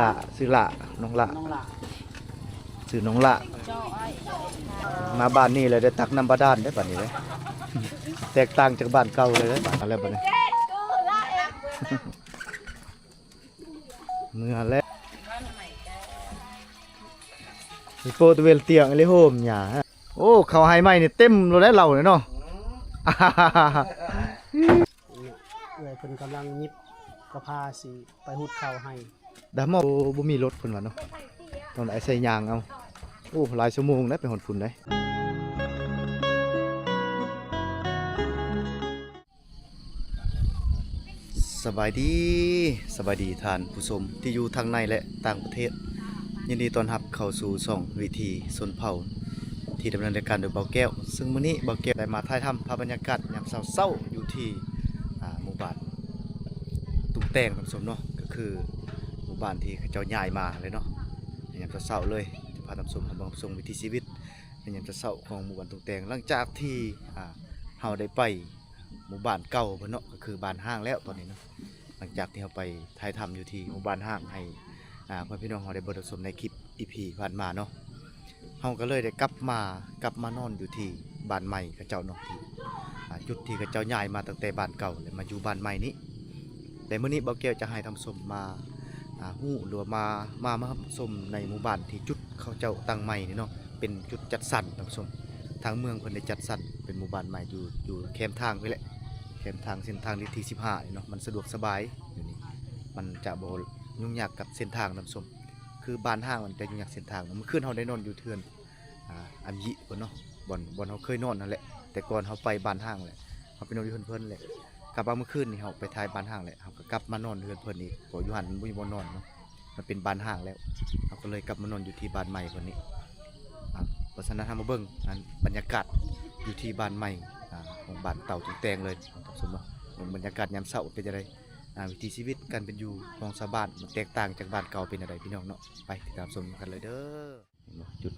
ละน้องละชื่อน้องละมาบ้านนี้เลยได้ตักน้ำบาดาลได้ป่ะนี่เลยแตกต่างจากบ้านเก่าเลยได้อะไรป่ะนี่เมื่อแล้วมีโปรตเวลเตียงอะไรโฮมหยาโอ้เขาให้ไหมนี่เต็มเราได้เราเลยเนาะเลยเพิ่นกำลังยิบกระพาสิไปหุดข้าวให้ดามอบ่มีรถเพิ่นว่าเนาะต้องได้ใส่ยางเอาโอ้หลายชั่วโมงได้ไปหดฝุ่นได้สบายดีท่านผู้ชมที่อยู่ทางในและต่างประเทศยินดีต้อนรับเข้าสู่ช่องวิถีชนเผ่าที่ดำเนินรายการโดยเบาแก้วซึ่งมื้อนี้เบาแก้วได้มาถ่ายทำภาพบรรยากาศยามเช้าๆอยู่ที่หมู่บ้านตุ้งแตงท่านผู้ชมเนาะก็คือหมู่บ้านที่เขาเจ้าย้ายมาเลยเนาะยามเช้าๆเลยจะพาท่านผู้ชมมาชมวิถีชีวิตในยามเช้าของหมู่บ้านตุ้งแตงหลังจากที่เฮาได้ไปหมู่บ้านเก่าเพิ่นเนาะก็คือบ้านห้างแล้วตอนนี้เนาะหลังจากที่เราไปถ่ายทำอยู่ที่หมู่บ้านห้างให้เพื่อนพี่น้องเราได้เบิ่งชมในคลิป EP ผ่านมาเนาะเราก็เลยได้กลับมานอนอยู่ที่บ้านใหม่กับเจ้าเนาะที่จุดที่กับเจ้าย้ายมาตั้งแต่บ้านเก่าเลยมาอยู่บ้านใหม่นี้แต่มื้อนี้เบาแก้วจะให้ทำชมมาฮู้หรือมาชมในหมู่บ้านที่จุดเขาเจ้าตั้งใหม่นี่เนาะเป็นจุดจัดสรรทำชมทางเมืองเพิ่นได้จัดสรรเป็นหมู่บ้านใหม่อยู่แคมทางไปแหละแคมทางเส้นทางที่15เนาะมันสะดวกสบายอยู่นี่มันจะบ่ยุ่งยากกับเส้นทางท่านผู้ชมคือบ้านห้างมันจะยุ่งยากเส้นทางมันขึ้นเฮาได้นอนอยู่เทือนอันยิบ่เนาะบ่อนเฮาเคยนอนนั่นแหละแต่ก่อนเฮาไปบ้านห้างแหละเฮาไปนอนอยู่เพิ่นแหละกลับมาเมื่อคืนนี่เฮาไปถ่ายบ้านห้างแหละเฮาก็กลับมานอนเฮือนเพิ่นอีกเพราะอยู่หั่นมันบ่มีบ่นอนเนาะมันเป็นบ้านห้างแล้วเฮาก็เลยกลับมานอนอยู่ที่บ้านใหม่เพิ่นนี้เพราะฉะนั้นเฮามาเบิ่งบรรยากาศอยู่ที่บ้านใหม่ของบ้านเต่าตุ้งแตงเลยท่านผู้ชมเนาะบรรยากาศยามเช้าเป็นจังได๋วิถีชีวิตการเป็นอยู่ของชาวบ้านมันแตกต่างจากบ้านเก่าเป็นอะไรพี่น้องเนาะไปติดตามชมกันเลยเด้อจุด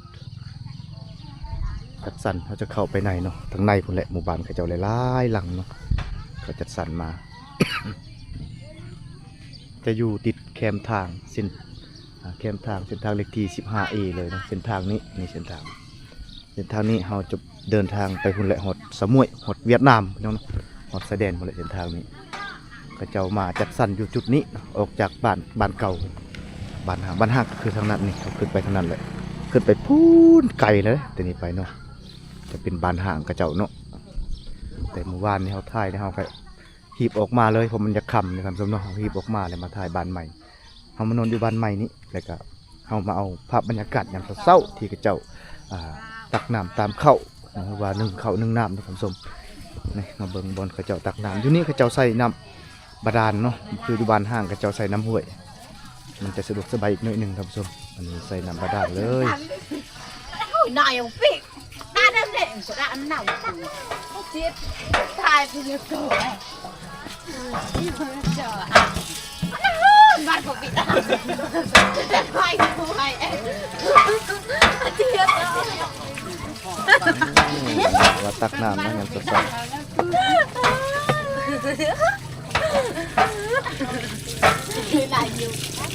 จัดสรรเขาจะเข้าไปในเนาะทางในพุ่นแหละหมู่บ้านเขาเจ้าหลายๆหลังเนาะเขาจัดสรรมา จะอยู่ติดแคมทางเส้นทางเลขที่ 15A เลยเนาะเส้นทางนี้นี่เส้นทางนี้เราจะเดินทางไปพุ่นแหละหดสมุยหดเวียดนามพี่น้องเนาะหดสะแดนพุ่นแหละเส้นทางนี้เขาเจ้ามาจัดสรรอยู่จุดนี้ออกจากบ้านเก่าบ้านห้างคือทางนั้นนี่เขาขึ้นไปทางนั้นเลยขึ้นไปพูนไกลเลยแต่นี่ไปเนาะจะเป็นบ้านห้างเขาเจ้าเนาะแต่เมื่อวานนี้เขาถ่ายเนี่ยเขาก็หีบออกมาเลยเพราะมันจะค่ำนะครับสมเนาะเขาหีบออกมาเลยมาถ่ายบ้านใหม่เขามานอนอยู่บ้านใหม่นี้แล้วก็เขามาเอาภาพบรรยากาศอย่างเศร้าที่เขาเจ้าตักน้ำตามเข้าว่านึ่งเข้านึ่งน้ำนะครับสมนี่มาเบิ่งบอลเขาเจ้าตักน้ำอยู่นี่เขาเจ้าใส่น้ำบาดาลเนาะคืออยู่บ้านห้างกับเจ้าใส่น้ำห้วยมันจะสะดวกสบายอีกหน่อยหนึ่งครับผู้ชมอันนี้ใส่น้ำบาดาลเลยนายปิ๊กด้านนั้นเด็กด้านหนาวจี๊ดตายไปเลยตัวที่มันเจอบ้านผมปิดแต่ไฟกูไฟจี๊ดว่าตักน้ำนะยังสด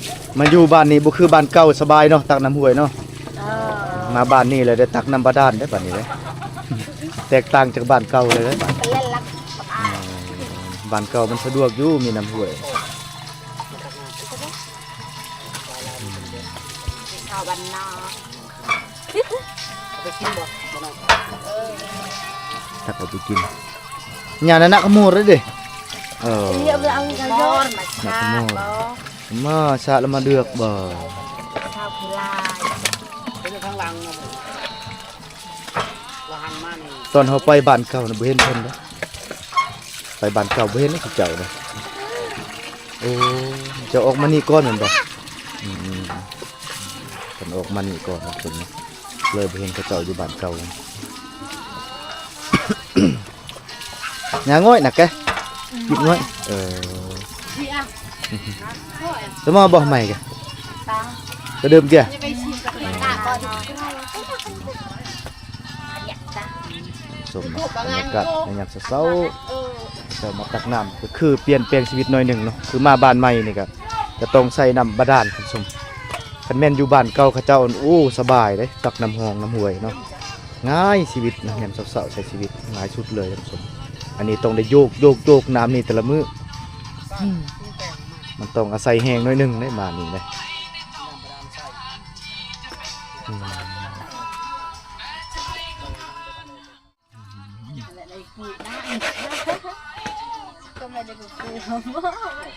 ๆมาอยู่บ้านนี้บุคือบ้านเก่าสบายเนาะตักน้ำห้วยเนาะมาบ้านนี้เลยได้ตักน้ำบาดาลได้บ้านนี้เลยแตกต่างจากบ้านเก่าเลยนะบ้านเก่ามันสะดวกอยู่มีน้ำห้วยข้าวบ้านนอไปกินบ่ตักเอาไปกินญาณนักขโมยเลยดิเรียบเอากระยอนมาชามาชาแล้วมาเดือกบ่ข้าวคือลายเป็นข้างหลังเราหันมานี่ตอนเขาไปบ้านเก่าน่ะบ่เห็นเพิ่นเด้อไปบ้านเก่าบ่เห็นเขาเจ้าเด้อโอ้จะออกมานี่ก่อนแม่นบ่เพิ่นออกมานี่ก่อนครับผมเลยบ่เห็นเขาเจ้าอยู่บ้านเก่าnhà ngói nè cái nhịn ngói đúng không bỏ mày kìa cái đơm kìaสมบรรยากาศในยามเช้าๆมาตักน้ำก็คือเปลี่ยนแปลงชีวิตหน่อยหนึ่งเนาะคือมาบ้านใหม่นี่ก็ จะต้องใส่น้ำบาดาลท่านผู้ชมคันแม่นอยู่บ้านเก่าเขาเจ้าอู้สบายเลยตักน้ำหองน้ำห้วยเนาะง่ายชีวิตนะยามเช้าๆใช้ชีวิตง่ายสุดเลยท่านผู้ชมอันนี้ต้องได้โยกน้ำนี่แต่ละมื้อมันต้องอาศัยแห้งหน้อยหนึงได้มานี่เลยอืม อะไรกูได้ก็ไม่ได้กูกูเขา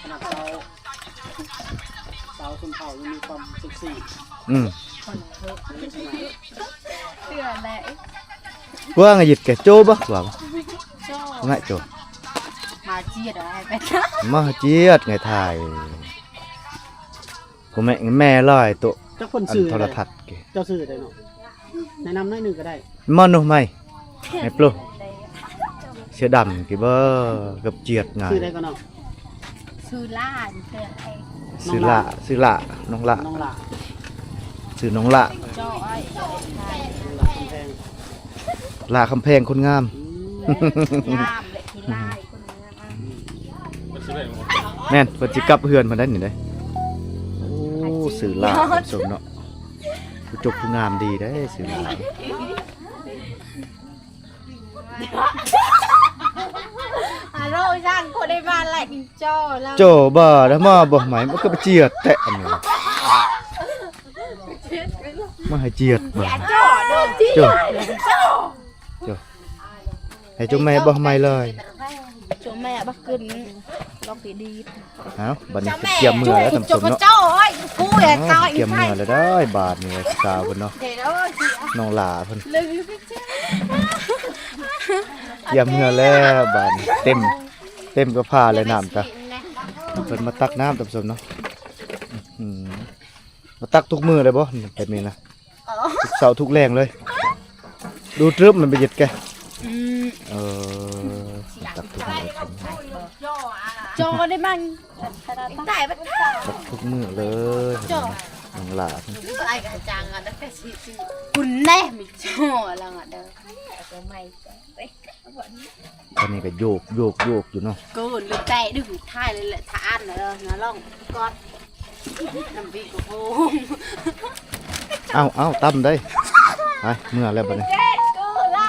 ขนาดสาวชนเผ่ายังมีความเซ็กซี่ เชื่อแหละ ว่าไงหยิดแกโจ้บ่ว่าบ่ โจ้ ง่ายโจ้ มาเจียดอะไรไป มาเจียดไงถ่ายผมแม่ลอยตัว เจ้าคน อัน สื่อ โทรทัศน์แก เจ้าสื่อได้เนาะแนะนำหน่อยหนึงก็ได้ มอนโนไม่ไอ้ปลุเสือดำกี่เบอร์กับเจียดไง สื่อได้ก็เนาะ ซื้อล่าเตือนไอ้ ซื้อละน้องละ น้องหละ ซื้อน้องละ โจ้ไอ้ไอ้ น้องหละคำแพง ละคำแพงคนงาม งามเลยที่ไล่คนนี้ แม่นเพิ่นสิกลับเฮือนมาได้นี่เด้โอ้ซื้อละสมเนาะผู้จบผู้งามดีได้ซื้อละ ฮัลโหลช่างคนได้มาแหละโจ้แล้ว โจบ่แล้วมาบ่ไหมมันก็ไปเจียดแตะอันนี้มาให้เจียดบ่ โจ้โดนที่ โจ โจ้ โจให้เจ้าแม่บ่ไหมเลย โจ้แม่บักขึ้นลองดี เอ้าบัดนี้เกี่ยมมือแล้วท่านผู้ชมเนาะ โจ้เอ้ยกูอย่าตาย เกี่ยมมือแล้วได้บาทนี่สาวเพิ่นเนาะ เดี๋ยวเดี๋ยว น้องหลาเพิ่น ลืมพี่เจ้า เกี่ยมมือแล้วบาทนี่เต็มกระพาเลยน้ำกะเพิ่นมาตักน้ำท่านผู้ชมเนาะอื้อหือมาตักทุกมื้อเลยบ่แบบนี้นะทุกเสาร์ทุกแรงเลย ดูตรึบมันไปหยิดแกเออตักทุกมื้อ โจ้ได้มั้งตายปะท่า ตักทุกมื้อเลยน้องหลาเพิ่น ไอ้กระจังอ่ะนั่นแค่สิคุณแน่มีโจ้แล้วอ่ะเด้อก็ไม่ไป ตอนนี้ก็โยกอยู่เนาะ กูหรือแต่ดึงท้ายเลยแหละท่านเลยนะล่องกอดน้ำพริกกระโพง เอ้าตั้มได้ไปเมื่อแล้วบัดนี้ กูไล่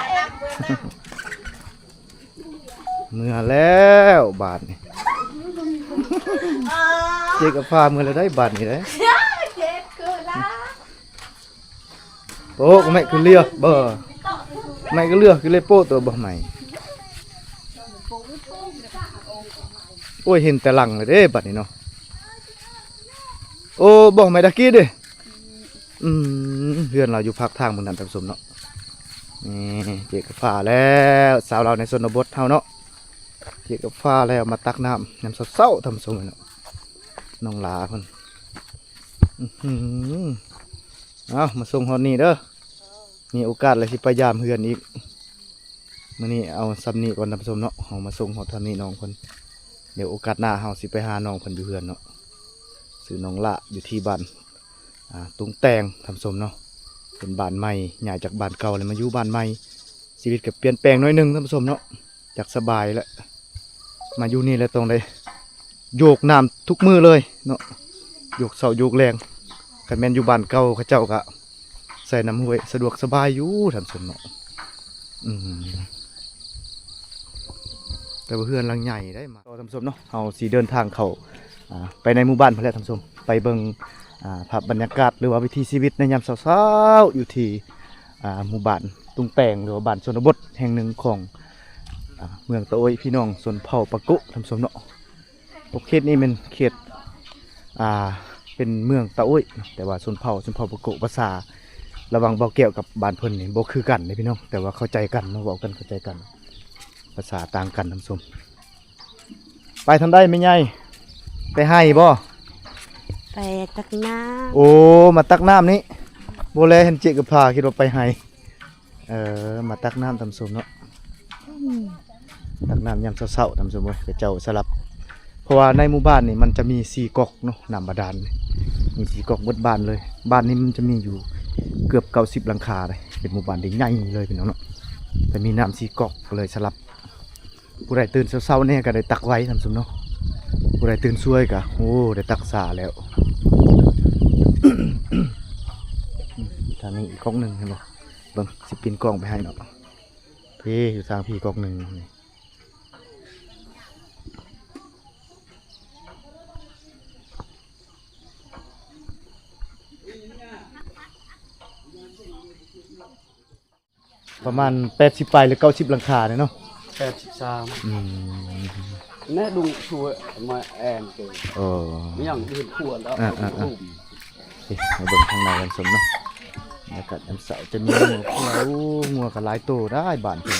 เมื่อแล้วบาทนี่เจ๊กับพาเมื่อแล้วได้บาทนี่ได้ เจ็บกูไล่ โป๊ก็ไม่คือเลียบ่ไม่ก็เลือกคือเลยโป๊ตัวบ่ใหม่โอ้ยเห็นแต่หลังเลยเด้บัดนี้เนาะโอ้บ่ใหม่ตะกี้เด้เพื่อนเราอยู่ภาคทางบนนั้นท่านผู้ชมเนาะนี่เจ๊กับพาแล้วสาวเราในชนบทเฮาเนาะเจ๊กับพาแล้วมาตักน้ำยามเช้าๆท่านผู้ชมเนาะน้องหลาเพิ่นเอามาส่งฮอดนี่เด้อมีโอกาสเลยสิพยายามเฮือนอีกมื้อนี้เอาซ้ำนี้ก่อนท่านผู้ชมเนาะเฮามาส่งฮอดทางนี้น้องเพิ่นเดี๋ยวโอกาสหน้าเฮาสิไปหาน้องเพิ่นอยู่เฮือนเนาะซื้อน้องละอยู่ที่บ้านตุงแตงท่านผู้ชมเนาะเป็นบ้านใหม่ย้ายจากบ้านเก่าเลยมาอยู่บ้านใหม่ชีวิตก็เปลี่ยนแปลงหน่อยหนึงท่านผู้ชมเนาะจากสบายแล้วมาอยู่นี่แล้วต้องได้โยกน้ำทุกมื้อเลยเนาะโยกเสาโยกแรงคันแม่นอยู่บ้านเก่าเขาเจ้าก็ใส่น้ำห้วยสะดวกสบายอยู่ท่านผู้ชมเนาะแต่ว่าเพื่อนหลังใหญ่ได้มาท่านผู้ชมเนาะเอาสีเดินทางเข้าไปในหมู่บ้านเพื่อนแหละท่านผู้ชมไปเบิ่งภาพบรรยากาศหรือว่าวิถีชีวิตในยามเช้าๆอยู่ที่หมู่บ้านตุงแปงหรือว่าบ้านชนบทแห่งหนึ่งของเมืองตะโอยพี่น้องชนเผ่าปะกุท่านผู้ชมเนาะเขตนี้เป็นเขตเป็นเมืองตะโอยแต่ว่าชนเผ่าปะกุภาษาระหว่างเบาแก้วกับบ้านเพิ่นนี่บ่คือกันเลยพี่น้องแต่ว่าเข้าใจกันเนาะเว้ากันเข้าใจกันภาษาต่างกันท่านผู้ชมไปทำได้ไหมไงไปให้บ่ ไปตักน้ โอ้มาตักน้ำนี่โบแลเห็นเจกับพาคิดว่าไปให้มาตักน้ำทำสมเนาะตักน้ำยามเช้าๆทำสมเว้ยกับเจ้าสลับเพราะว่าในหมู่บ้านนี่มันจะมี4ก๊อกเนาะน้ำบาดาลนี่มี4ก๊อกหมดบ้านเลยบ้านนี้มันจะมีอยู่เกือบ90หลังคาเลยเป็นหมู่บ้านที่ใหญ่เลยพี่น้องเนาะแต่มีน้ำ4ก๊อกก็เลยสลับผู้ใดตื่นเช้าๆเนี่ยก็ได้ตักไว้ทำสมเนาะ ผู้ใดตื่นช่วยกะโอ้ได้ตักษาแล้ว ทางนี้อีกกล้องหนึ่งเห็นบ่เบิ่งสิปินกล้องไปให้เนาะพี่อยู่ทางพี่กล้องหนึ่งนี่ประมาณ80ปลายหรือ90หลังคาเนี่ยเนาะ 83 อืม แน่ดุงชัวมาแอนเกย เออ ไม่ยังเห็นขวดแล้ว สิมาเบิ่งข้างในกันสมเนาะบรรยากาศยามเช้าจะมีงัวเขียวงัวกับหลายตัวได้บ้านเพิ่น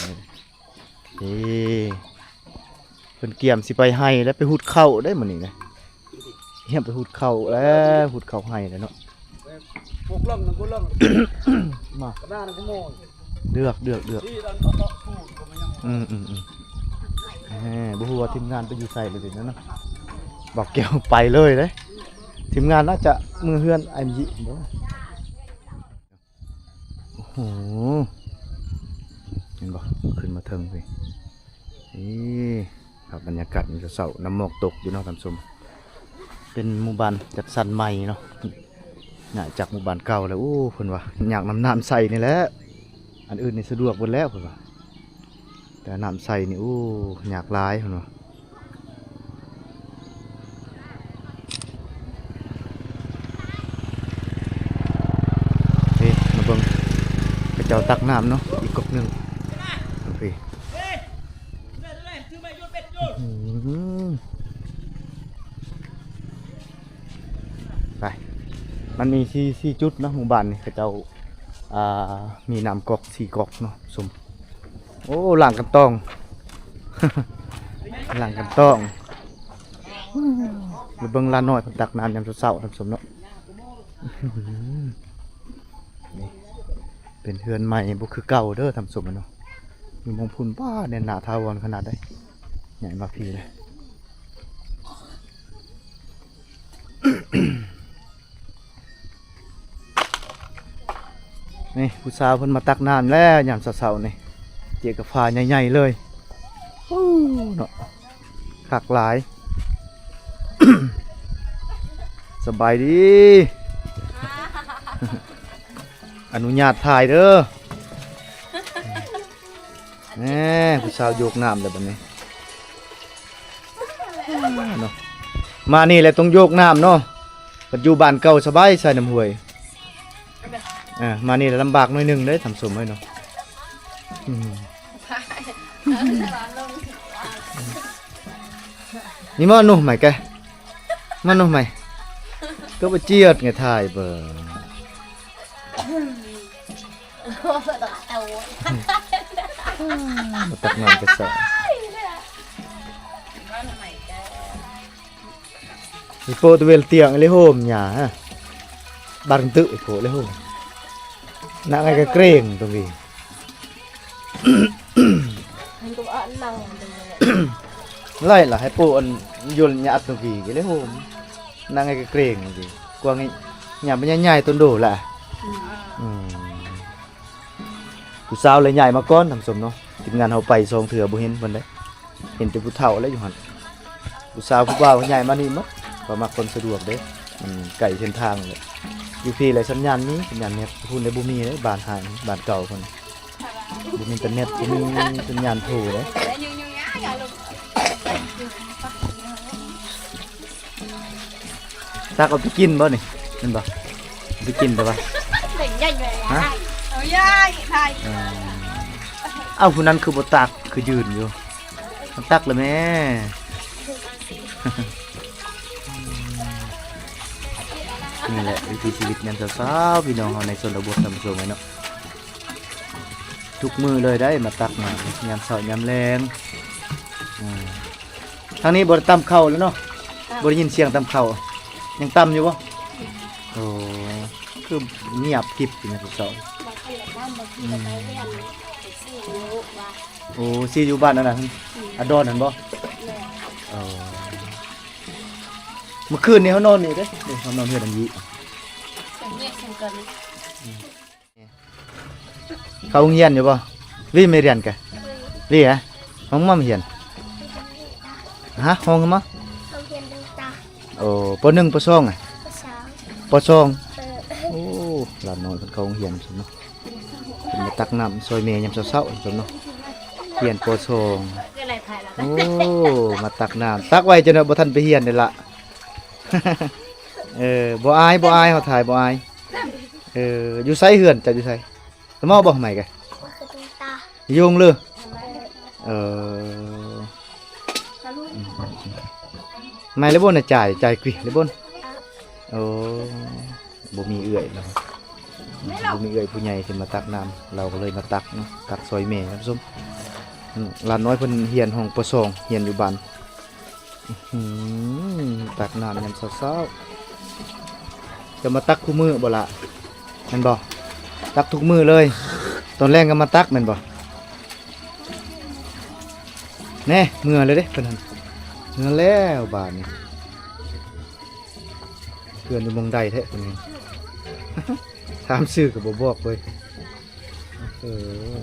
นี่เพิ่นเกี่ยมสิไปให้แล้วไปหุดเข้าได้มื้อนี้นะเฮียมไปหุดเข้าแล้วหุดเข้าให้แล้วเนาะ พวกเริ่มนั่นก็เริ่ม มา หน้านั่นก็โม่ เลือก ที่ดันเอาพูดก็ไม่ยัง บ่ฮู้ว่าทีมงานไปอยู่ไสเลยเดี๋ยวนั้นเนาะบอกแก้วไปเลยเด้ทีมงานน่าจะมือเฮือนไอ้ยิบ่โอ้โหเห็นบ่ขึ้นมาเทิงสินี่ครับบรรยากาศมันจะเศร้าน้ำหมอกตกอยู่เนาะท่านผู้ชมเป็นหมู่บ้านจัดสรรใหม่เนาะน่าจากหมู่บ้านเก่าแล้วโอ้เพิ่นว่าอยากน้ำใส่นี่แหละอันอื่นนี่สะดวกหมดแล้วเพิ่นว่าแต่น้ำใส่นี่โอ้อยากหลายเพิ่นว่าเฮ้ยมาเบิ่งกระเจ้าตักน้ำเนาะอีกก๊อกหนึงโอเคไปมันมีสี่จุดเนาะหมู่บ้านนี่กระเจ้ามีน้ำก๊อก4ก๊อกเนาะสมโอ้หลังกันต้อง หลังกันต้องมาเบิ่งลานน้อยเพิ่นตักน้ำยามเช้าๆท่านผู้ชมเนาะ นี่เป็นเฮือนใหม่บ่คือเก่าเด้อท่านผู้ชมเนาะมีมงพุ่นบ้าแน่นหนาทาวรขนาดใดใหญ่มาพี่เลย นี่ผู้สาวเพิ่นมาตักน้ำแล้วยามเช้าๆนี่เจอกระฟาใหญ่ๆเลยโอ้เนาะคักหลาย สบายดี อนุญาตถ่ายเด้อแหน่ผู้สาวโยกน้ำเลยบัดนี้เนาะมานี่แหละต้องโยกน้ำเนาะปัจจุบันเก่าสบายใส่น้ำห้วยมานี่แหละลำบากหน่อยหนึงเด้ทำสมให้เนาะนี่มาหนุ่มใหม่แกมาหนุ่มใหม่ก็ไปเจียดไงถ่ายเบอร์มาตักน้ำกระสอบมีโปรตัวเวลเตียงเลยโฮมหยาบางตึโผล่เลยโฮมนักไงก็เกรงตรงนี้ไล่ล่ะให้โปรอันยนหยาตรงนี้ก็เลยโฮมนักไงก็เกรงตรงนี้กว่างี้หยาเป็นใหญ่ๆต้นโดแหละผู้สาวเลยใหญ่มาก่อนทำสมเนาะทีมงานเขาไปซองเถื่อบ่เห็นเพิ่นได้เห็นแต่ผู้เฒ่าแล้วอยู่หั่นผู้สาวผู้บ่าวใหญ่มานี่หมดก็มักคนสะดวกเด้มันไกลเส้นทางเลยอยู่พี่เลยสัญญาณนี้สัญญาณเน็ตพูดได้บ่มีเด้บ้านหายบ้านเก่าเพิ่นบ่มีอินเทอร์เน็ตบ่มีสัญญาณโทรเด้ตักเอาไปกินบ่นี่แม่นบ่ไปกินได้บ่ฮะเอ้าผู้นั้นคือบ่ตักคือยืนอยู่มันตักเลยแม่ นี่แหละวิถีชีวิตยามเช้าๆพี่น้องเฮาในชนบททำโซมเนาะทุกมือเลยได้มาตักมายามเช้ายามแลงทางนี้บ่ได้ตำข้าวแล้วเนาะบ่ได้ยินเสียงตำข้าวยังตำอยู่บ่โอ้คือเงียบกริบอยู่ในเช้าโอ้สิอยู่บ้านนั่นน่ะอดอนนั่นบ่เมื่อคืนนี้เขานอนนี่เด้เขานอนเฮือนอันนี้เขาโรงเรียนอยู่ป่ะวิไม่เรียนกันวิฮะห้องมั่มเรียนฮะห้องมั้ง โอ้ปหนึ่งปสองอ่ะ สาว ปสอง เออ โอ้หลานน้อยเพิ่นเข้าโรงเรียนซั่นเนาะเพิ่นมาตักน้ำซอยแม่ยามเช้าๆซั่นเนาะเรียนปสอง ก็เลยถ่ายแล้ว โอ้มาตักน้ำตักไว้จนว่าบ่ทันไปเรียนนี่ล่ะ บ่อายเฮาถ่ายบ่อายอยู่ไสเฮือนจ้ะอยู่ไสสมอบ่ใหม่กะ มันคือตุ้งตา โยงเลยเออไม่เลยบ่น่ะจ่ายกวิเลยบ่นโอ้บ่มีเอื้อยเนาะบ่มีเอื้อยผู้ใหญ่ขึ้นมาตักน้ำเราก็เลยมาตักเนาะตักซอยแม่ครับผู้ชมหลานน้อยเพิ่นเรียนห้องป .2 เรียนอยู่บ้านตักน้ำยามเช้าๆจะมาตักคู่มือบ่ล่ะแม่นบ่ตักทุกมือเลยตอนแรกก็มาตักแม่นบ่แน่เมื่อเลยเด้เพิ่นหั่นเมื่อแล้วบาดนี้เพื่อนอยู่หมองใดแท้เพิ่นนี่ ถามชื่อก็บ่บอกเลยเออ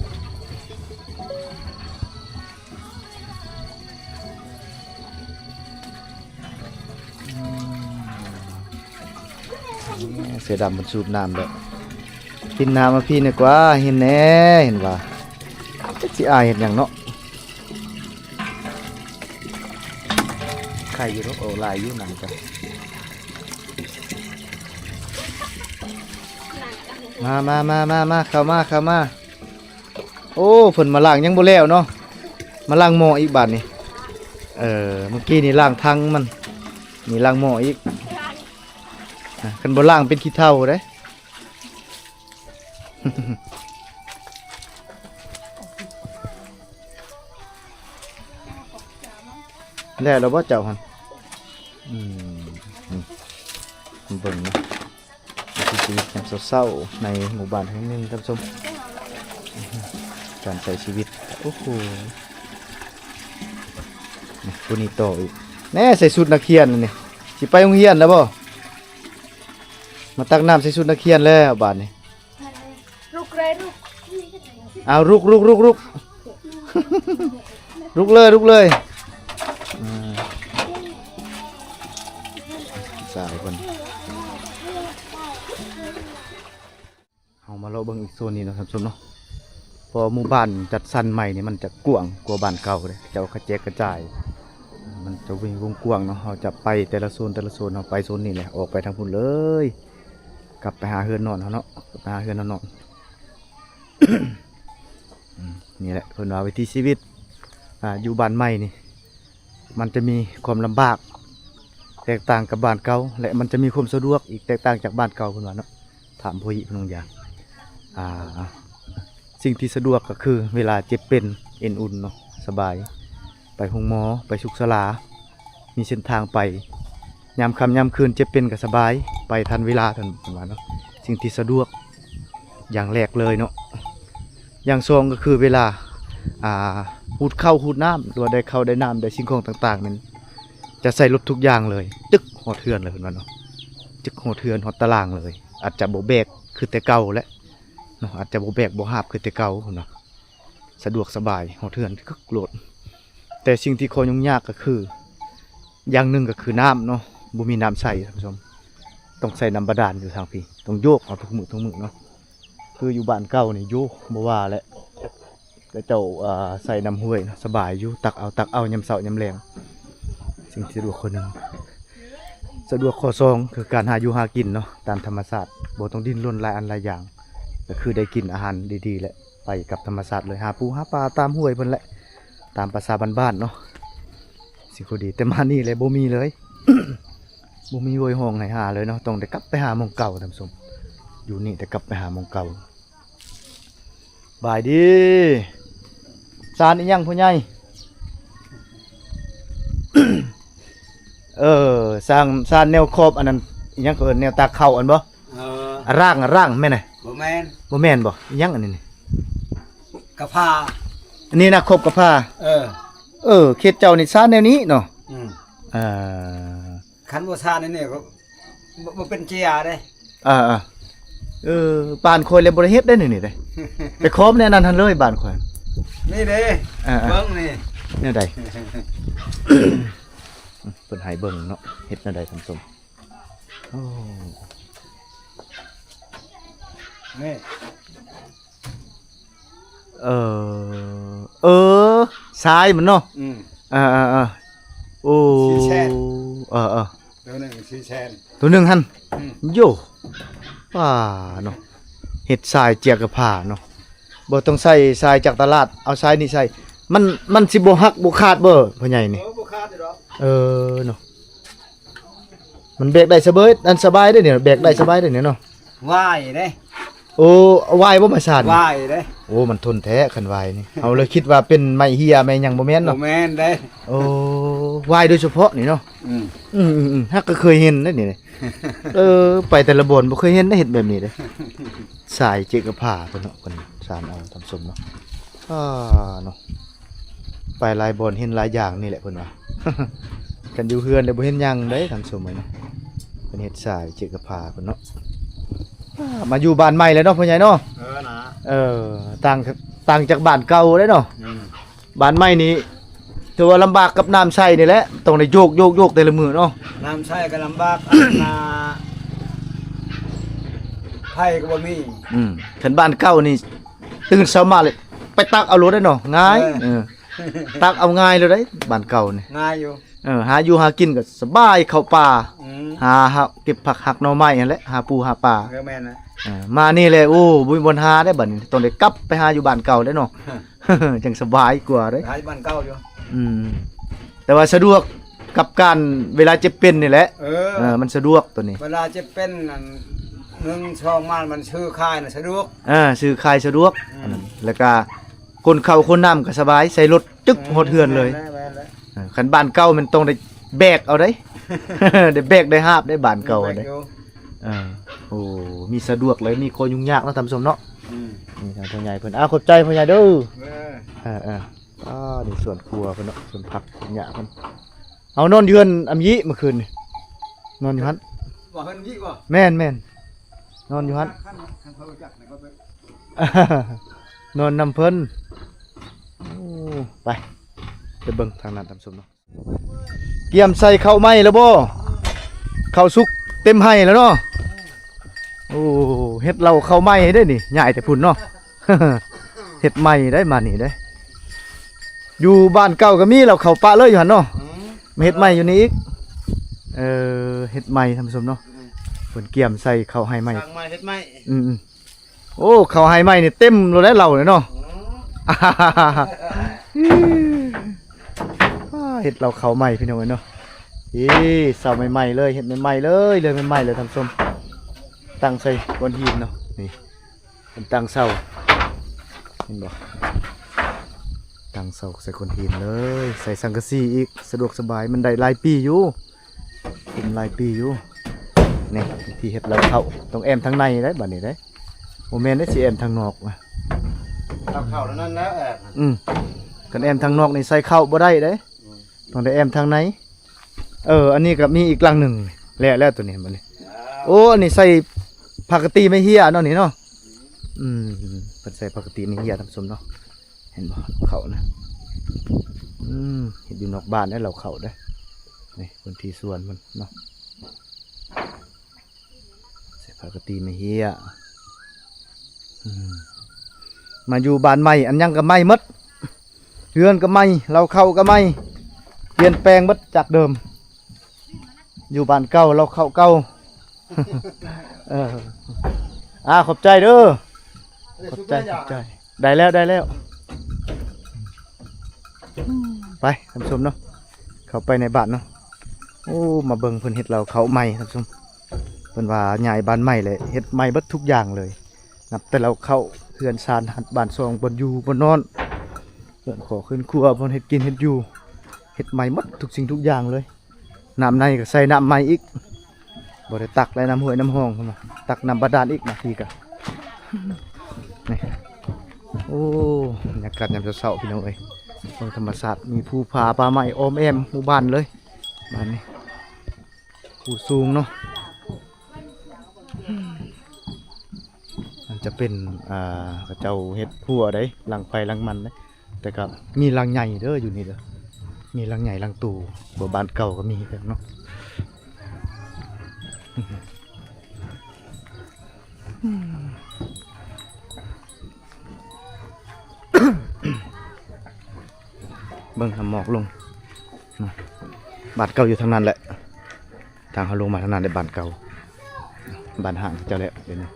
เสือดำมันสูบน้ำแล้วกินน้ำมาพี่นี่กว่าเห็นแน่เห็นว่าจะสิอายเห็นอย่างเนาะใครอยู่เนาะโอ้ลายอยู่หนังจ้ะมาเข้ามาโอ้เพิ่นมาล้างยังบ่แล้วเนาะมาล้างหม้ออีกบาดนี่เมื่อกี้นี่ล้างทังมันนี่ล้างหม้ออีกคันบ่ล้างเป็นขี้เถ้าเด้ แล้วเราบ่เจ้าหั่นเบิ่งนะชีวิตยามเศร้าๆในหมู่บ้านแห่งหนึ่งท่านผู้ชมการใช้ชีวิตโอ้โหผู้นี้ต่ออีกแน่ใส่ชุดนักเรียนนี่สิไปโรงเรียนแล้วบ่มาตักน้ำใส่ชุดนักเรียนแล้วบาดนี้ ลูกเลยลูก เอาลุก ลุกเลยสายคนเอามาเราเบิ่งอีกโซนนี้เนาะท่านผู้ชมเนาะพอหมู่บ้านจัดสรรใหม่นี่มันจะกว้างกว่าบ้านเก่าเลยเจ้ากระแจกกระจายมันจะวิ่งวงกว้างเนาะเราจะไปแต่ละโซนเราไปโซนนี้แหละออกไปทางพุ่นเลยกลับไปหาเฮือนนอนเขาเนาะกลับไปหาเฮือนนอน นี่แหละเพิ่นว่าวิถีชีวิตอยู่บ้านใหม่นี่มันจะมีความลำบากแตกต่างกับบ้านเก่าและมันจะมีความสะดวกอีกแตกต่างจากบ้านเก่าเพิ่นว่าเนาะถามพ่ออีกเพิ่นอย่างสิ่งที่สะดวกก็คือเวลาเจ็บเป็นเอ็นอุ่นเนาะสบายไปโรงหมอไปสุขศาลามีเส้นทางไปยามค่ำยามคืนเจ็บเป็นก็สบายไปทันเวลาทันเพิ่นว่าเนาะสิ่งที่สะดวกอย่างแรกเลยเนาะอย่างสองก็คือเวลาหูดเข้าหูดน้ำหรือว่าได้เข้าได้น้ำได้สิ่งของต่างๆนั้นจะใส่รถทุกอย่างเลยจึกหอเทือนเลยเห็นไหมเนาะจึกหอเทือนหอตารางเลยอาจจะโบแบกคือแต่เก่าและเนาะอาจจะโบแบกโบหาบคือแต่เก่าเนาะสะดวกสบายหอเทือนก็โกรธแต่สิ่งที่คอยยุ่งยากก็คืออย่างหนึ่งก็คือน้ำเนาะบุมีน้ำใส่ท่านผู้ชมต้องใส่น้ำบาดาลอยู่ทางพี่ต้องโยกเอาทุกมือเนาะคืออยู่บ้านเก่านี่โยกบ่ว่าแหละก็เจ้าใส่น้ำห้วยสบายอยู่ตักเอายำเสาร์ยำแรงสิ่งที่สะดวกคนหนึ่งสะดวกข้อสองคือการหาอยู่หากินเนาะตามธรรมชาติบ่ต้องดิ้นรนหลายอันหลายอย่างก็คือได้กินอาหารดีๆแหละไปกับธรรมชาติเลยหาปูหาปลาตามห้วยเพิ่นแหละตามภาษาบ้านๆเนาะสิ่งที่ดีแต่มานี่เลยบ่มีเลย บ่มีห้วยห้องให้หาเลยเนาะต้องได้กลับไปหาหม้องเก่าท่านผู้ชมอยู่นี่แต่กลับไปหาหม้องเก่าบายดีซานอีหยังพ่อใหญ่ สร้างซานแนวครอบอันนั้นอีหยังก็เอิ้นแนวตาเข้าอันบ่ร่างแม่นน่ะ บ่แม่น บ่แม่นบ่อีหยังอันนี้นี่ กะพร้า อันนี้นะครบกับผ้าเขตเจ้านี่ซานแนวนี้เนาะคันบ่ซานี่ก็บ่เป็นเจียเด้ บ้านคอยเลยบ่ได้เฮ็ดได้นี่เด้ ไปครบแนวนั้นทันเลยบ้านคอย นี่เด้เบิ่งนี่ แนวใด เพิ่นให้เบิ่งเนาะเฮ็ดแนวใดท่านผู้ชมโอ้ นี่ เออทรายมันเนาะ โอ้ สีแช่น ตัวหนึงหั่น โยว้าเนาะเฮ็ดทรายเจียกกับผ้าเนาะบ่ต้องใส่ทรายจากตลาดเอาทรายนี่ใส่มันสิบ่หักบ่ขาดบ่พ่อใหญ่นี่ บ่ขาดดอก เนาะมันแบกได้สบายอันสบายเด้อเนี่ยแบกได้สบายเด้อเนี่ยเนาะ ว่ายเด้ โอ้วายบ่มาสาน ว่ายเด้ โอ้มันทนแท้คันวายนี่ เอาเลยคิดว่าเป็นไม้เหียไม้หยังบ่แม่น บ่ เนาะ แม่นเด้ โอ้วายโดยเฉพาะนี่เนาะ ฮักก็เคยเห็นนะนี่ ไปแต่ละบอนบ่เคยเห็นได้เฮ็ดแบบนี้เด้สายเจกกับผ้าเพิ่นเนาะเพิ่นสานเอาทำสมเนาะเนาะไปหลายบอนเห็นหลายอย่างนี่แหละเพิ่นว่า กันอยู่เฮือนได้บ่เห็นหยังเด้ทำสมไว้เนาะเพิ่นเฮ็ดสายเจกกับผ้าเพิ่นเนาะมาอยู่บ้านใหม่แล้วเนาะพ่อใหญ่เนาะ นะ ต่างจากบ้านเก่าเด้เนาะบ้านใหม่นี้ถือว่าลำบากกับน้ำใช้นี่แหละต้องได้โยกแต่ละมื้อเนาะ น้ำใช้ก็ลำบากนาไผก็บ่มี คันบ้านเก่านี่ตื่นเช้ามาเลยไปตักเอารถได้เนาะง่ายตักเอาง่ายเลยได้บ้านเก่านี่ ง่ายอยู่ หาอยู่หากินก็สบายเข้าป่า อืม หาเก็บผักหักหน่อไม้นั่นแหละหาปูหาปลา ก็แม่นนะ มานี่แหละโอ้บ่มีบนหาได้บัดนี้ต้องได้กลับไปหาอยู่บ้านเก่าได้เนาะ จังสบายกว่าเด้ หายบ้านเก่าอยู่ แต่ว่าสะดวกกับการเวลาเจ็บเป็นนี่แหละ มันสะดวกตัวนี้ เวลาจะเป็นนั่น1 2มันมันชื่อค่ายน่ะสะดวก ซื้อขายสะดวกอันนั้นแล้วก็คนเข้าคนน้ำก็สบายใส่รถจึ๊กหดเฮือนเลย แม่นแล้ว คันบ้านเก่ามันต้องได้แบกเอาได้ ได้แบกได้หาบได้บ้านเก่าได้โอ้มีสะดวกเลยมีคนยุ่งยากเนาะทำสมเนาะนี่ทางพ่อใหญ่เพิ่นขอบใจพ่อใหญ่เด้อนี่ส่วนครัวเพิ่นเนาะส่วนผักหญ้าเพิ่นเอานอนเยือนอำยิเมื่อคืนนี่นอนอยู่หั่น บ่เพิ่นยิกบ่ แม่นนอนอยู่หั่น คันเพิ่นจักนี่ก็ไป นอนนำเพิ่นโอ้ไปเบิ่งทางนั้นทำสมเนาะเกียมใส่ข้าวไหม้แล้วบ่ข้าวสุกเต็มให้แล้วเนาะโอ้เฮ็ดเราข้าวไหม้ได้นี่ใหญ่แต่พุ่นเนาะ เฮ็ดใหม่ได้มานี่ได้อยู่บ้านเก่าก็มีเราเข้าปะเลยอยู่หั่นเนาะมาเฮ็ดใหม่อยู่นี่อีกเฮ็ดใหม่ทำสมเนาะเพิ่นเกียมใส่ข้าวให้ใหม่ ทางไม้เฮ็ดไม้ โอ้ข้าวให้ใหม่นี่เต็มเลยได้เราเลยเนาะ เห็ดเราเขาใหม่พี่น้องเนาะเสาใหม่ๆเลยเห็ดใหม่ๆเลยใหม่ๆเลยทำส้มตั้งใส่บนหินเนาะนี่เป็นตั้งเสาเห็นบ่ตั้งเสาใส่คนหินเลยใส่สังกะสีอีกสะดวกสบายมันได้หลายปีอยู่เป็นหลายปีอยู่นี่ที่เห็ดเราเข้าต้องแอมทางในได้บัดนี้ได้โมเมนต์ได้สิแอมทางนอกว่ะ เข้าแล้วนั่นแล้ว กันแอมทางนอกนี่ใส่เข้าบ่ได้เด้ต้องได้แอมทางในอันนี้ก็มีอีกลังหนึ่งแล้วตัวนี้มันนี่โอ้อันนี้ใส่ผักกะตีไม่เฮียเนาะนี่เนาะเพิ่นใส่ผักกะตีไม่เฮียทำสมเนาะเห็นบ่เขานะเห็นอยู่นอกบ้านได้เราเขาได้นี่พื้นที่สวนมันเนาะใส่ผักกะตีไม่เฮียมาอยู่บ้านใหม่อันยังก็ไหม้หมดเรือนก็ไหม้เราเข้าก็ไหม้เปลี่ยนแปลงหมดจากเดิมอยู่บ้านเก่าเราเข้าเก่า ขอบใจเด้อขอบใจได้แล้วไปท่านผู้ชมเนาะเข้าไปในบ้านเนาะโอ้มาเบิ่งเพิ่นเฮ็ดเราเขาใหม่ท่านผู้ชมเพิ่นว่าใหญ่บ้านใหม่เลยเฮ็ดใหม่เบิดทุกอย่างเลยนับแต่เราเข้าเฮือนซานหัดบ้านซองบนอยู่บนนอนเฮือนขอขึ้นครัวบนเฮ็ดกินเฮ็ดอยู่เฮ็ดใหม่หมดทุกสิ่งทุกอย่างเลยน้ำในก็ใส่น้ำใหม่อีกบ่ได้ตักและน้ำห้วยน้ำห้องพุ่นน่ะตักน้ำบาดาลอีกนาทีกะนี่โอ้บรรยากาศยามเช้าๆพี่น้องเอ้ยเบิ่งธรรมชาติมีภูผาป่าไม้อ้อมแอมหมู่บ้านเลยบ้านนี้ภูสูงเนาะมันจะเป็นกระเจ้าเฮ็ดพัวได้หลังไฟหลังมันเด้แต่ก็มีหลังใหญ่เด้ออยู่นี่เด้อ มีหลังใหญ่หลังตู่บ่บ้านเก่าก็มีแบบเนาะ เบิ่งทำหมอกลงนะบ้านเก่าอยู่ทางนั้นแหละทางเขาลงมาทางนั้นได้บ้านเก่าบ้านห่างเจ้าแหละเดี๋ยวนี้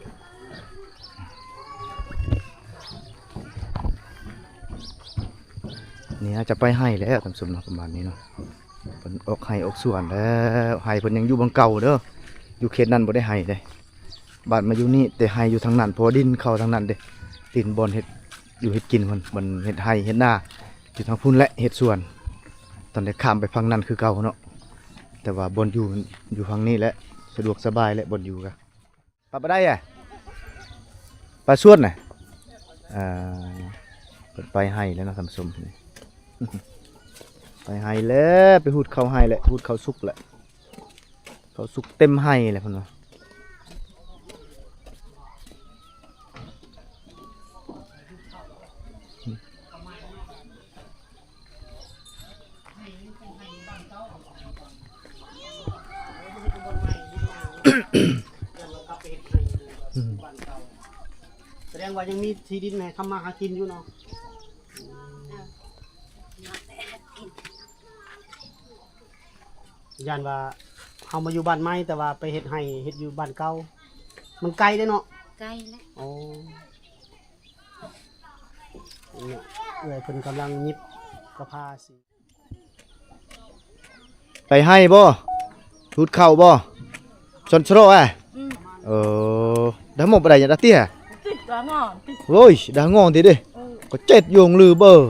นี่จะไปให้แล้วตามสมเนาะประมาณนี้เนาะเพิ่นออกให้ออกส่วนแล้วให้เพิ่นยังอยู่บางเก่าเด้ออยู่เขตนั้นบ่ได้ให้เด้บ้านมาอยู่นี่แต่ให้อยู่ทางนั้นเพราะดินเข้าทางนั้นเด้ดินบอนเฮ็ดอยู่เฮ็ดกินมันเฮ็ดให้เฮ็ดนาอยู่ทางพุ่นและเฮ็ดสวนตอนได้ข้ามไปฝั่งนั้นคือเก่าเนาะแต่ว่าบอนอยู่ฝั่งนี้แหละสะดวกสบายและบอนอยู่กะปลาบ่ได้อ่ะปลาสวดน่ะเปิดไปให้แล้วเนาะท่านผู้ชมนี่ ไปให้แล้วไปหูดเข้าให้แหละหูดเข้าสุกแหละเขาสุกเต็มให้แหละพุ่นว่า แสดงว่ายังมีที่ดินให้ทำมาหากินอยู่เนาะยันว่าเฮามาอยู่บ้านใหม่แต่ว่าไปเฮ็ดให้เฮ็ดอยู่บ้านเก่ามันไกลเด้เนาะ ไกลแล้ว โอ้เนี่ยเอื้อยเพิ่นกำลังยิบกระพาสิ ไปให้บ่หูดเข้าบ่ชนโชรอ่ะđã một bài đã tia rồi đã ngon thế đi có chết dùng lừa bờ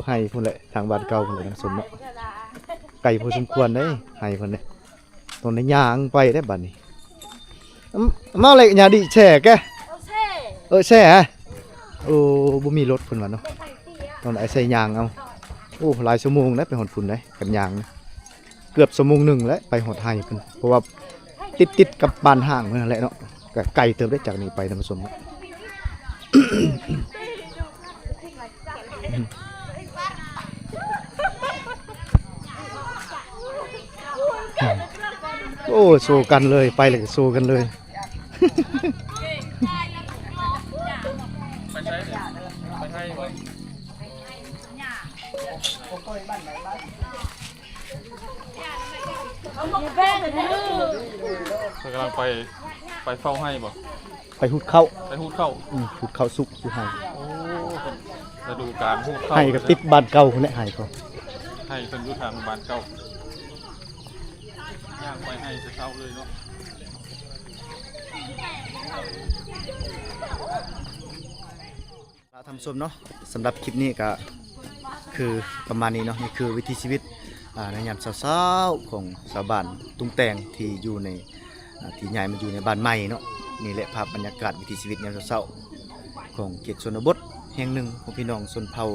hay phần lệ thằng bạn cầu phần lệ đang súng đó cày phô xung quanh đấy hay phần này cònในnhà ăn bay đấy bạn này mau lại nhà đi trẻ kìa xe à bố mì lốt phần bạn đâu còn lại xe nhàng không lái số mông đấy phải hòn phun đấy cầm nhàng đấyเกือบชั่วโมงหนึ่งแล้วไปหอดไทยเพิ่นเพราะว่าติดกับบ้านห่างเพิ่นนั่นแหละเนาะก็ไกลเติมได้จากนี้ไปท่านผู้ชมโอ้โซกันเลยไปเลยโซกันเลยกำลังไปเฝ้าให้บ่ไปหุดเข้าหุดเข้าหุดเข้าสุกอยู่ให้ฤดูกาลหุดเข้าให้กับติดบ้านเก่าคนนี้ให้เขาให้เพิ่นอยู่ทางบ้านเก่าย่างไปให้จะเช้าเลยเนาะทำส้มเนาะสำหรับคลิปนี้ก็คือประมาณนี้เนาะนี่คือวิถีชีวิตในยามเช้าๆของชาวบ้านตุ้งแตงที่อยู่ในที่ใหญ่มาอยู่ในบ้านใหม่เนาะนี่แหละภาพบรรยากาศวิถีชีวิตยามเช้าๆของเขตชนบทแห่งหนึ่งของพี่น้องชนเผ่า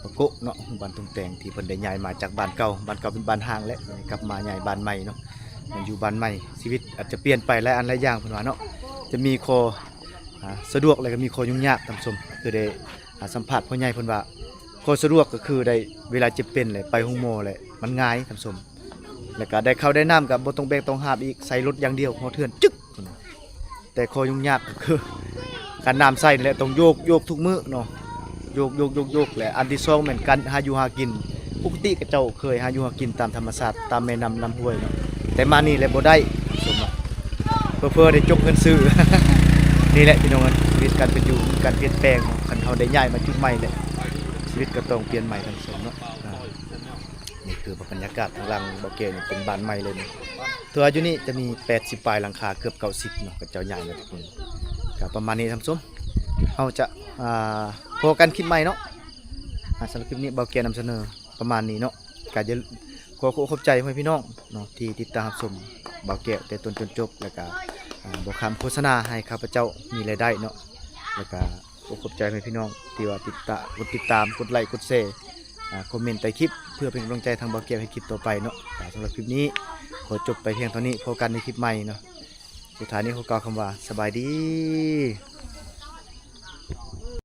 ปะโกะเนาะบ้านตุ้งแตงที่เพิ่นได้ย้ายมาจากบ้านเก่าเป็นบ้านห่างและกลับมาใหญ่บ้านใหม่เนาะมันอยู่บ้านใหม่ชีวิตอาจจะเปลี่ยนไปหลายอันหลายอย่างเพิ่นว่าเนาะจะมีข้อสะดวกและก็มีข้อยุ่งยากตามชมคือได้สัมผัสพ่อใหญ่เพิ่นว่าข้อสะดวกก็คือได้เวลาเจ็บเป็นเลยไปห้องหมอเลยมันง่ายท่านผู้ชมแล้วก็ได้เข้าได้น้ำกับบ่ต้องแบกต้องหาบอีกใส่รถอย่างเดียวหัวเทือนจึ๊กแต่ข้อยุ่งยากก็คือการน้ำใส่นี่แหละต้องโยกทุกมื้อเนาะโยกแหละอันที่สองเหมือนกันหาอยู่หากินปกติก็เจ้าเคยหาอยู่หากินตามธรรมชาติตามแม่น้ำห้วยเนาะแต่มานี่แหละบ่ได้ท่านผู้ชมเพื่อได้จกเงินซื้อ นี่แหละพี่น้องชีวิตการเป็นอยู่การเปลี่ยนแปลงคันเฮาได้ย้ายมาจุดใหม่เลยชีวิตก็ต้องเปลี่ยนใหม่ทั้งสองเนาะนี่คือบรรยากาศทางหลังบ่อเกลเป็นบ้านใหม่เลยตัวอยู่นี่จะมี80ปลายหลังคาเกือบ90เนาะกับเจ้าใหญ่เลยทุกคนก็ประมาณนี้ท่านผู้ชมเฮาจะพอกันคลิปใหม่เนาะสำหรับคลิปนี้บ่อเกลนำเสนอประมาณนี้เนาะก็จะขอบใจให้พี่น้องเนาะที่ติดตามชมบ่อเกลแต่ต้นจนจบแล้วก็บอกคำโฆษณาให้ข้าพเจ้ามีรายได้เนาะแล้วก็ขอบใจให้พี่น้องที่ว่ากดติดตามกดไลค์กดแชร์คอมเมนต์ใต้คลิปเพื่อเป็นกำลังใจทางบ่าวเกียวให้คลิปต่อไปเนาะสำหรับคลิปนี้ขอจบไปเพียงเท่านี้พบกันในคลิปใหม่เนาะสุดท้ายนี้ขอกล่าวคำว่าสบายดี